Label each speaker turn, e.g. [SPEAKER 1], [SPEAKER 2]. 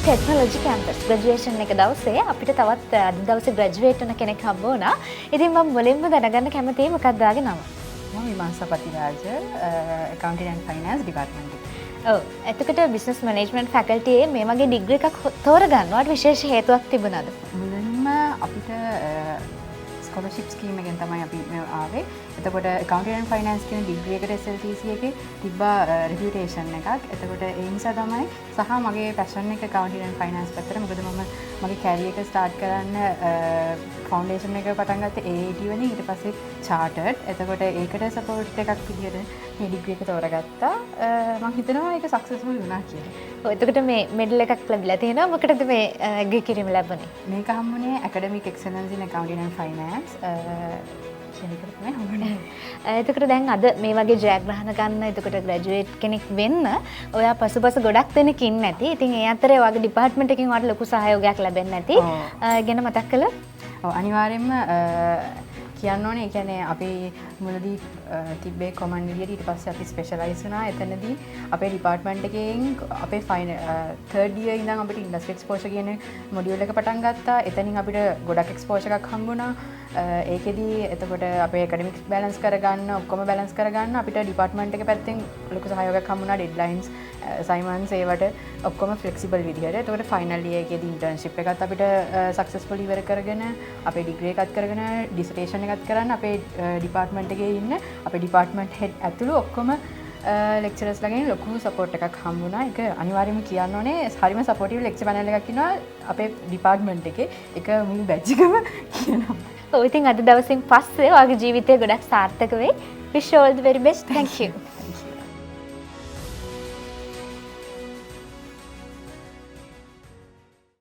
[SPEAKER 1] Technology campus ග්‍රැජුවේෂන් එක දවසේ අපිට තවත් අද දවසේ ග්‍රැජුවේට් වෙන කෙනෙක් හම්බ වුණා. ඉතින් මම මුලින්ම දැනගන්න කැමතියි මොකක්ද ආගේ නම?
[SPEAKER 2] මම විමර්ශ Pathiraja accounting and finance department එකේ.
[SPEAKER 1] ඔව්. එතකොට business management faculty එකේ මේ වගේ ඩිග්‍රී එකක් තෝරගන්නවට විශේෂ හේතුවක් තිබුණාද?
[SPEAKER 2] මුලින්ම අපිට ස්කෝලර්ෂිප් ස්කීම් එකෙන් තමයි අපි ආවේ. එතකොට accounting and finance කියන ඩිග්‍රී එකට SLTC එකේ තිබ්බා reputation එකක්. එතකොට ඒ නිසා තමයි සහ මගේ පැෂන් එක accounting and finance පැත්තට. මොකද මම මගේ කැරියර් එක ස්ටාර්ට් කරන්න ෆවුන්ඩේෂන් එක පටන් ගත්තේ AAT වලින්. ඊට පස්සේ chartered. එතකොට ඒකට සපෝට් එකක් විදියට මේ ඩිග්‍රී එක තෝරගත්තා. මම හිතනවා ඒක සක්සස්ෆුල් වුණා කියලා.
[SPEAKER 1] ඔව්. එතකොට මේ මෙඩල් එකක් ලැබිලා තියෙනවා. මොකටද මේ එග්‍රී කිරීම ලැබුණේ?
[SPEAKER 2] මේක හම්බුනේ academic excellence in accounting and finance
[SPEAKER 1] එතකොට දැන් අද මේ වගේ ජයග්‍රහණ ගන්න එතකොට ග්‍රැජුවේට් කෙනෙක් වෙන්න ඔයා පසුපස ගොඩක් දෙනෙක් ඉන්නේ නැති. ඉතින් ඒ අතරේ ඔයාගේ ඩිපාර්ට්මන්ට් එකකින් ඔයාලට ලොකු සහයෝගයක් ලැබෙන්නේ නැති. ගැන මතක් කළොත්?
[SPEAKER 2] ඔව් අනිවාර්යයෙන්ම කියන්න ඕනේ. ඒ කියන්නේ අපි මුලදී තිබ්බේ කොමන් විදියට ඊට පස්සේ අපි ස්පෙෂලායිස් වුණා. එතනදී අපේ ඩිපාර්ට්මන්ට් එකෙන් අපේ third year ඉඳන් අපිට ඉන්ඩස්ට්‍රි එක්ස්පෝෂර් කියන මොඩියුල් එක පටන් ගත්තා. එතනින් අපිට ගොඩක් එක්ස්පෝෂර් එකක් හම්බුණා. ඒකෙදී එතකොට අපේ ඇකඩමික්ස් බැලන්ස් කරගන්න ඔක්කොම බැලන්ස් කරගන්න අපිට ඩිපාර්ට්මන්ට් එක පැත්තෙන් ලොකු සහයෝගයක් හම්බුණා. ඩෙඩ්ලයින්ස් අසයින්මන්ට්ස් ඒවට ඔක්කොම ෆ්ලෙක්සිබල් විදියට. එතකොට ෆයිනල් ඉයර් එකේදී ඉන්ටර්න්ෂිප් එකත් අපිට සක්සස්ෆුල් ඉවර කරගෙන අපේ ඩිග්‍රී එකත් කරගෙන ඩිසර්ටේෂන් එකත් කරන්න අපේ ඩිපාර්ට්මන්ට් එකේ ඉන්න අපේ ඩිපාර්ට්මන්ට් හෙඩ් ඇතුළු ඔක්කොම ලෙක්චරර්ස්ලාගෙන් ලොකු සපෝට් එකක් හම්බුණා. ඒක අනිවාර්යයෙන්ම කියන්න ඕනේ. හරිම සපෝටිව් ලෙක්චර් පැනල් එකක් ඉන්නවා අපේ ඩිපාර්ට්මන්ට් එකේ. ඒක මුළු බැච් එකම කියනවා.
[SPEAKER 1] ඔව්. ඉතින් අද දවසින් පස්සේ ඔයාගේ ජීවිතේ ගොඩක් සාර්ථක වෙයි. Wish you all the very best. Thank you.
[SPEAKER 2] Thank you.